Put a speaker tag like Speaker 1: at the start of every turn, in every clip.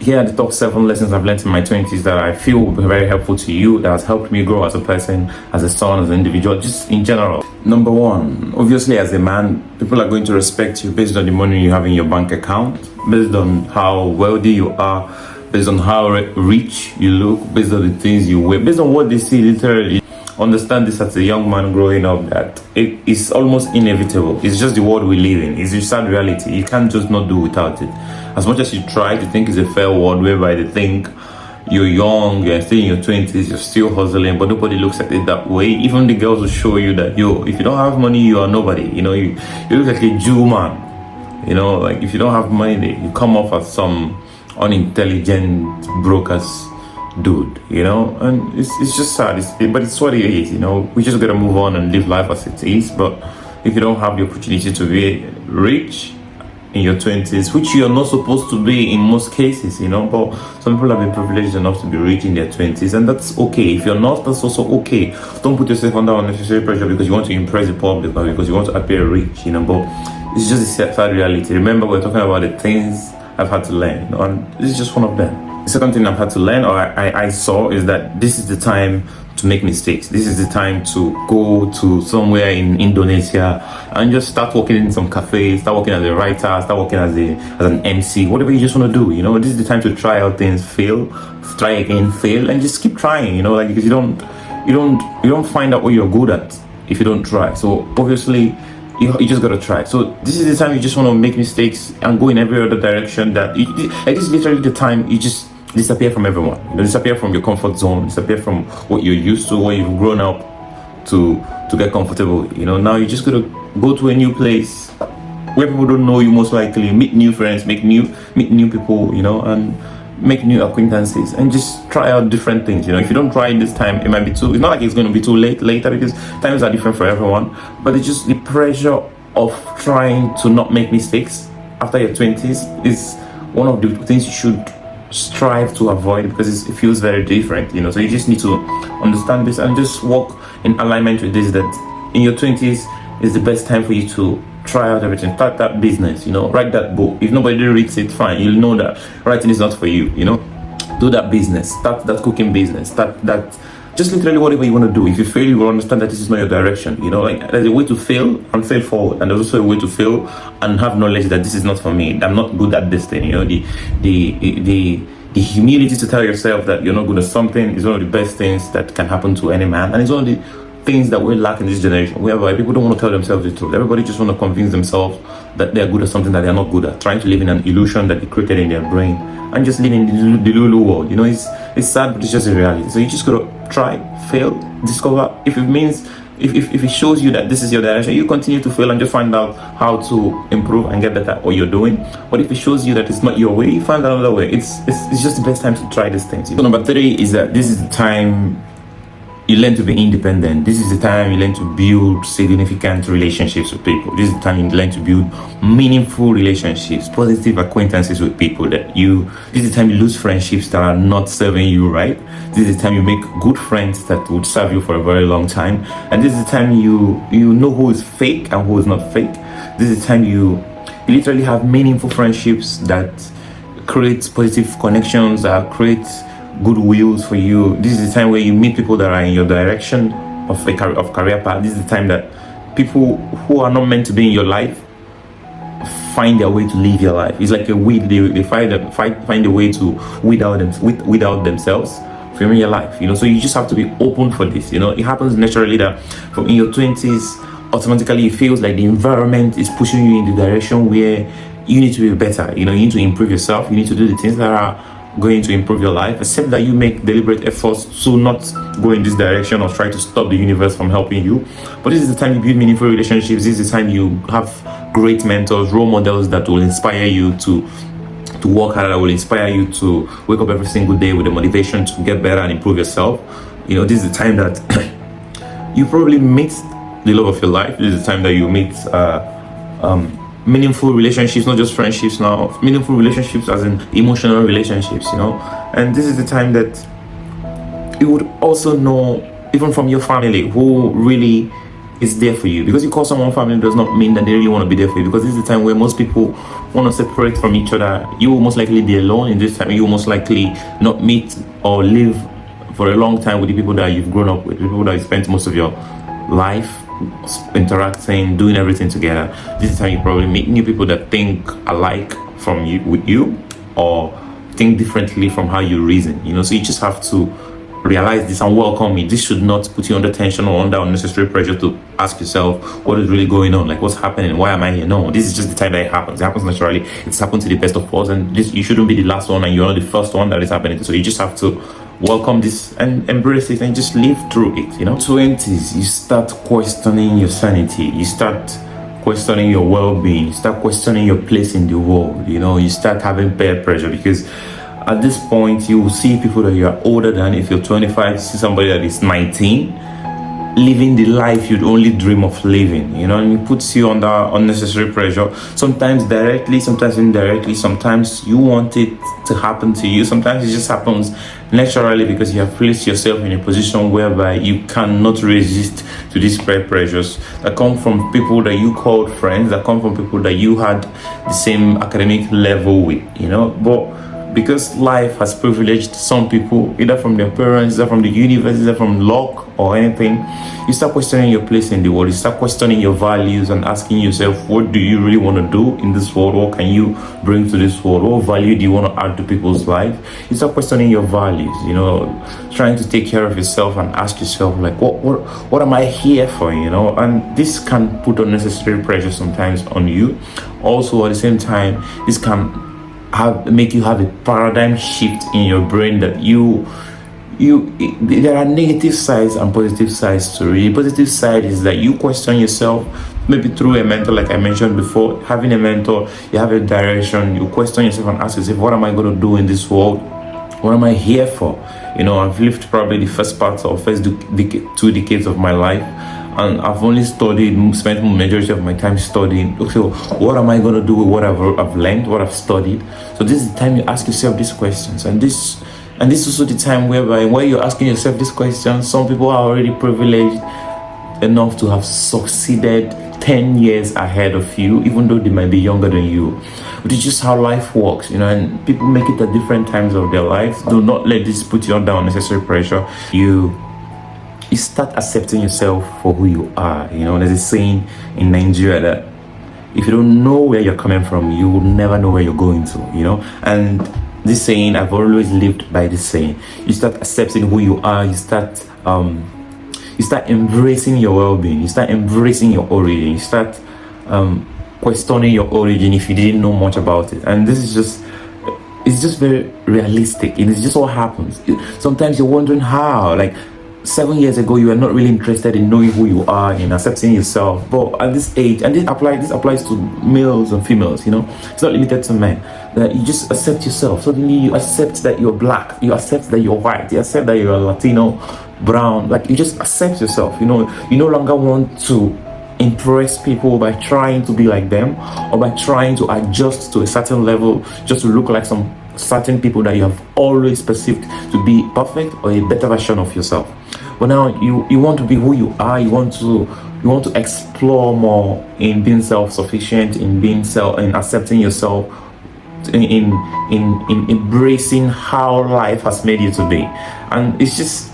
Speaker 1: Here are the top 7 lessons I've learned in my 20s that I feel will be very helpful to you, that has helped me grow as a person, as a son, as an individual, just in general. Number one, obviously, as a man, people are going to respect you based on the money you have in your bank account, based on how wealthy you are, based on how rich you look, based on the things you wear, based on what they see literally. Understand this as a young man growing up, that it is almost inevitable. It's just the world we live in. It's a sad reality. You can't just not do without it. As much as you try to think it's a fair world whereby they think you're young, you're still in your 20s, you're still hustling, but nobody looks at it that way. Even the girls will show you that, if you don't have money, you are nobody. You look like a Jew man. Like if you don't have money, you come off as some unintelligent brokers dude, and it's just sad, but it's what it is. We just gotta move on and live life as it is. But if you don't have the opportunity to be rich in your 20s, which you are not supposed to be in most cases, but some people have been privileged enough to be rich in their 20s, and that's okay. If you're not, that's also okay. Don't put yourself under unnecessary pressure because you want to impress the public or because you want to appear rich, but it's just a sad reality. Remember, we're talking about the things I've had to learn, and this is just one of them. The second thing I've had to learn, or I saw, is that this is the time to make mistakes. This is the time to go to somewhere in Indonesia and just start working in some cafes, start working as a writer, start working as an MC, whatever you just want to do. This is the time to try out things, fail, try again, fail, and just keep trying. Because you don't find out what you're good at if you don't try. So obviously, you just gotta try. So this is the time you just want to make mistakes and go in every other direction. This is literally the time you just disappear from everyone. Disappear from your comfort zone. Disappear from what you're used to, what you've grown up to get comfortable. Now you just gotta go to a new place where people don't know you, most likely. Meet new friends, meet new people. And make new acquaintances and just try out different things. If you don't try this time, it might be it's not like it's going to be too late later, because times are different for everyone. But it's just the pressure of trying to not make mistakes after your 20s is one of the things you should strive to avoid, because it feels very different. So you just need to understand this and just walk in alignment with this, that in your 20s is the best time for you to try out everything. Start that business, write that book. If nobody reads it, fine, you'll know that writing is not for you. Do that business, start that cooking business, start that, just literally whatever you want to do. If you fail, you will understand that this is not your direction. There's a way to fail and fail forward, and there's also a way to fail and have knowledge that this is not for me, I'm not good at this thing. The humility to tell yourself that you're not good at something is one of the best things that can happen to any man, and it's one of the things that we lack in this generation, whereby people don't want to tell themselves the truth. Everybody just want to convince themselves that they're good at something that they're not good at, trying to live in an illusion that they created in their brain and just live in the Lulu world. It's sad, but it's just a reality. So you just gotta try, fail, discover. If it shows you that this is your direction, you continue to fail and just find out how to improve and get better at what you're doing. But if it shows you that it's not your way, you find another way. It's just the best time to try these things. So number 3 is that this is the time you learn to be independent. This is the time you learn to build significant relationships with people. This is the time you learn to build meaningful relationships, positive acquaintances with people this is the time you lose friendships that are not serving you right. This is the time you make good friends that would serve you for a very long time. And this is the time you know who is fake and who is not fake. This is the time you literally have meaningful friendships that create positive connections, that create goodwills for you. This is the time where you meet people that are in your direction of career path. This is the time that people who are not meant to be in your life find their way to live your life. It's like a weed. They find a way to weed out themselves from your life. So you just have to be open for this. It happens naturally that from in your 20s, automatically it feels like the environment is pushing you in the direction where you need to be better. You need to improve yourself. You need to do the things that are going to improve your life, except that you make deliberate efforts to not go in this direction or try to stop the universe from helping you. But this is the time you build meaningful relationships. This is the time you have great mentors, role models that will inspire you to work harder, that will inspire you to wake up every single day with the motivation to get better and improve yourself. This is the time that you probably meet the love of your life. This is the time that you meet meaningful relationships, not just friendships now, meaningful relationships as in emotional relationships, and this is the time that you would also know, even from your family, who really is there for you. Because you call someone family does not mean that they really want to be there for you, because this is the time where most people want to separate from each other. You will most likely be alone in this time. You will most likely not meet or live for a long time with the people that you've grown up with, the people that you spent most of your life interacting, doing everything together. This is how you probably meet new people that think alike from you with you, or think differently from how you reason. So you just have to realize this and welcome it. This should not put you under tension or under unnecessary pressure to ask yourself what is really going on, like what's happening, why am I here? No, this is just the time that it happens. It happens naturally. It's happened to the best of us, and this, you shouldn't be the last one and you're not the first one that is happening to. So you just have to welcome this and embrace it and just live through it. 20s, you start questioning your sanity, you start questioning your well-being, you start questioning your place in the world. You start having peer pressure, because at this point you will see people that you are older than. If you're 25, see somebody that is 19 living the life you'd only dream of living, and it puts you under unnecessary pressure, sometimes directly, sometimes indirectly. Sometimes you want it to happen to you, sometimes it just happens naturally because you have placed yourself in a position whereby you cannot resist to these peer pressures that come from people that you called friends, that come from people that you had the same academic level with, but because life has privileged some people, either from their parents, either from the universe, either from luck or anything, you start questioning your place in the world. You start questioning your values and asking yourself, what do you really want to do in this world? What can you bring to this world? What value do you want to add to people's life? You start questioning your values, trying to take care of yourself and ask yourself, like, what am I here for? And this can put unnecessary pressure sometimes on you. Also, at the same time, this can make you have a paradigm shift in your brain that there are negative sides and positive sides to it. The positive side is that you question yourself, maybe through a mentor, like I mentioned before. Having a mentor, you have a direction, you question yourself and ask yourself, what am I going to do in this world? What am I here for? I've lived probably the first 2 decades of my life, and I've only spent the majority of my time studying. So what am I going to do with what I've learned, what I've studied? So this is the time you ask yourself these questions. And this is also the time whereby when you're asking yourself these questions, some people are already privileged enough to have succeeded 10 years ahead of you, even though they might be younger than you. But it's just how life works, and people make it at different times of their lives. Do not let this put you under unnecessary pressure. You start accepting yourself for who you are. There's a saying in Nigeria that if you don't know where you're coming from, you will never know where you're going to, and this saying, I've always lived by this saying. You start accepting who you are, you start embracing your well-being, you start embracing your origin, you start questioning your origin if you didn't know much about it. And this is just very realistic. It is just what happens. Sometimes you're wondering how, like, 7 years ago you were not really interested in knowing who you are, in accepting yourself, but at this age, and this applies to males and females, it's not limited to men, that you just accept yourself. Suddenly you accept that you're black, you accept that you're white, you accept that you're Latino, brown, like you just accept yourself. You no longer want to impress people by trying to be like them, or by trying to adjust to a certain level just to look like some certain people that you have always perceived to be perfect or a better version of yourself. But now you want to be who you are. You want to explore more in being self-sufficient, in accepting yourself, in embracing how life has made you to be. And it's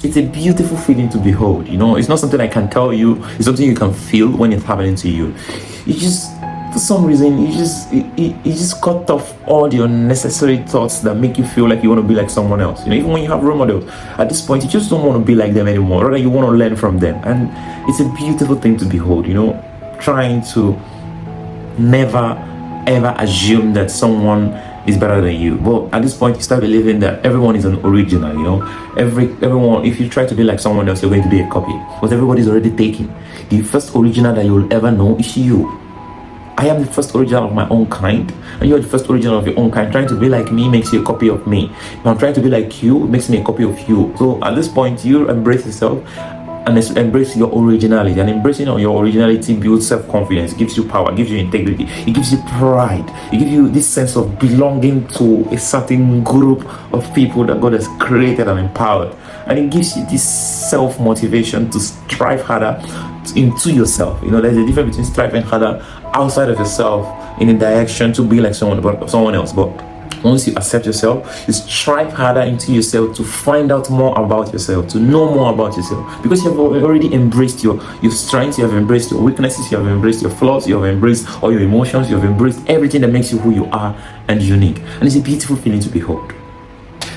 Speaker 1: a beautiful feeling to behold. It's not something I can tell you, it's something you can feel when it's happening to you. For some reason, you just cut off all the unnecessary thoughts that make you feel like you want to be like someone else. Even when you have role models, at this point, you just don't want to be like them anymore. Rather, you want to learn from them. And it's a beautiful thing to behold, trying to never, ever assume that someone is better than you. But at this point, you start believing that everyone is an original, everyone, if you try to be like someone else, you're going to be a copy. But everybody's already taken. The first original that you will ever know is you. I am the first original of my own kind, and you're the first original of your own kind. Trying to be like me makes you a copy of me. If I'm trying to be like you, it makes me a copy of you. So at this point, you embrace yourself and embrace your originality. And embracing your originality builds self-confidence, gives you power, gives you integrity, it gives you pride, it gives you this sense of belonging to a certain group of people that God has created and empowered. And it gives you this self-motivation to strive harder, into yourself. There's a difference between striving harder outside of yourself in a direction to be like someone else. But once you accept yourself, you strive harder into yourself to find out more about yourself, to know more about yourself, because you have already embraced your strengths, you have embraced your weaknesses, you have embraced your flaws, you have embraced all your emotions, you have embraced everything that makes you who you are and unique. And it's a beautiful feeling to behold.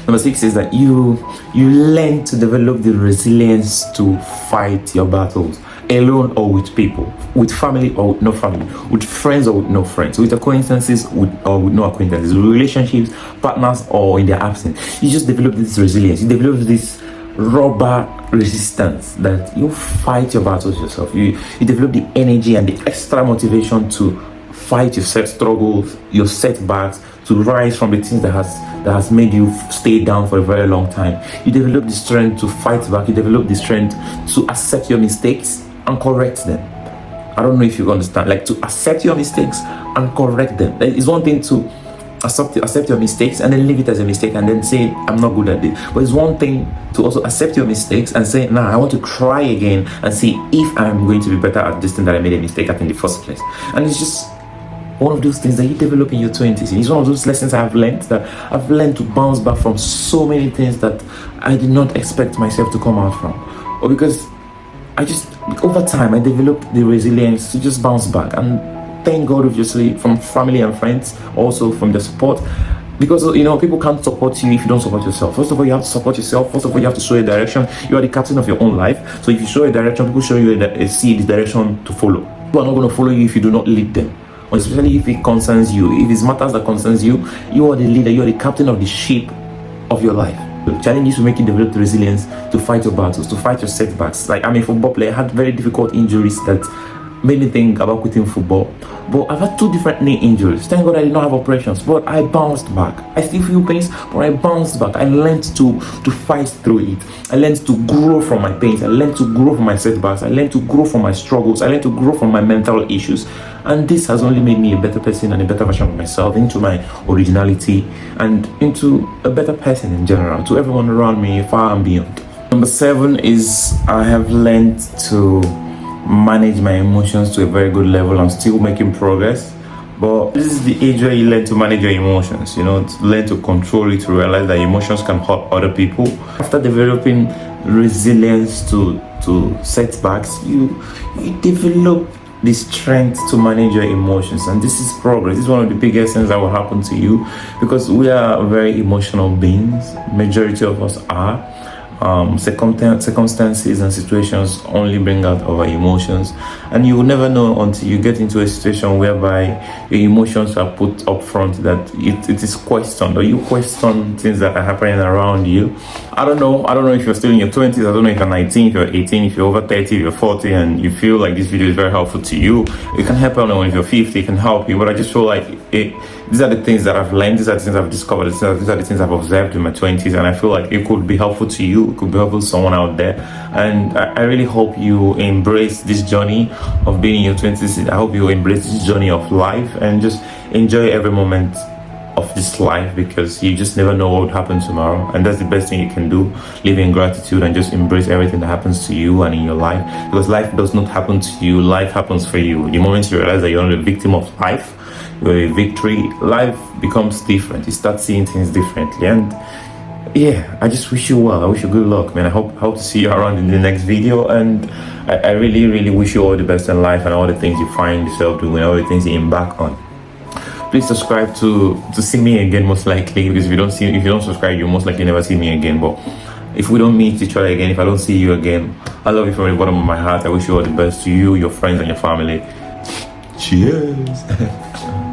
Speaker 1: Number 6 is that you learn to develop the resilience to fight your battles, alone or with people, with family or with no family, with friends or with no friends, with acquaintances or with no acquaintances, with relationships, partners or in their absence. You just develop this resilience. You develop this rubber resistance that you fight your battles yourself. You develop the energy and the extra motivation to fight your set struggles, your setbacks, to rise from the things that has made you stay down for a very long time. You develop the strength to fight back. You develop the strength to accept your mistakes and correct them. I don't know if you understand. Like, to accept your mistakes and correct them. It's one thing to accept your mistakes and then leave it as a mistake and then say, I'm not good at it. But it's one thing to also accept your mistakes and say, nah, I want to try again and see if I'm going to be better at this thing that I made a mistake at in the first place. And it's just one of those things that you develop in your 20s. It's one of those lessons I've learned to bounce back from so many things that I did not expect myself to come out from. Or because over time, I developed the resilience to just bounce back. And thank God, obviously, from family and friends, also from the support. Because, people can't support you if you don't support yourself. First of all, you have to support yourself. First of all, you have to show a direction. You are the captain of your own life. So if you show a direction, people show you see the direction to follow. People are not going to follow you if you do not lead them. Especially if it concerns you, if it's matters that concerns you, you are the leader, you are the captain of the ship of your life. The challenge is to make you develop the resilience to fight your battles, to fight your setbacks. Like, I'm a football player, I had very difficult injuries that made me think about quitting football. But I've had 2 different knee injuries. Thank God I did not have operations, but I bounced back. I still feel pains, but I bounced back. I learned to fight through it. I learned to grow from my pains. I learned to grow from my setbacks. I learned to grow from my struggles. I learned to grow from my mental issues. And this has only made me a better person and a better version of myself, into my originality and into a better person in general, to everyone around me, far and beyond. Number 7 is I have learned to manage my emotions to a very good level. I'm still making progress, but this is the age where you learn to manage your emotions, to learn to control it, to realize that emotions can hurt other people. After developing resilience to setbacks, you develop the strength to manage your emotions, and this is progress. This is one of the biggest things that will happen to you, because we are very emotional beings. Majority of us are. Circumstances and situations only bring out our emotions, and you will never know until you get into a situation whereby your emotions are put up front, that it is questioned, or you question things that are happening around you. I don't know if you're still in your 20s, I don't know if you're 19, if you're 18, if you're over 30, if you're 40, and you feel like this video is very helpful to you. It can help anyone. If you're 50, it can help you. But I just feel like these are the things that I've learned, these are the things I've discovered, these are the things I've observed in my 20s, and I feel like it could be helpful to you, it could be helpful to someone out there. And I really hope you embrace this journey of being in your 20s. I hope you embrace this journey of life and just enjoy every moment of this life, because you just never know what would happen tomorrow, and that's the best thing you can do. Live in gratitude and just embrace everything that happens to you and in your life, because life does not happen to you, life happens for you. The moment you realize that you're not a victim of life, you're a victory, life becomes different. You start seeing things differently. And yeah, I just wish you well. I wish you good luck, man. I hope to see you around in the next video, and I really, really wish you all the best in life and all the things you find yourself doing, all the things you embark on. Please subscribe to see me again, most likely, because if you don't subscribe, you'll most likely never see me again. But if we don't meet each other again, if I don't see you again, I love you from the bottom of my heart. I wish you all the best, to you, your friends, and your family. Cheers.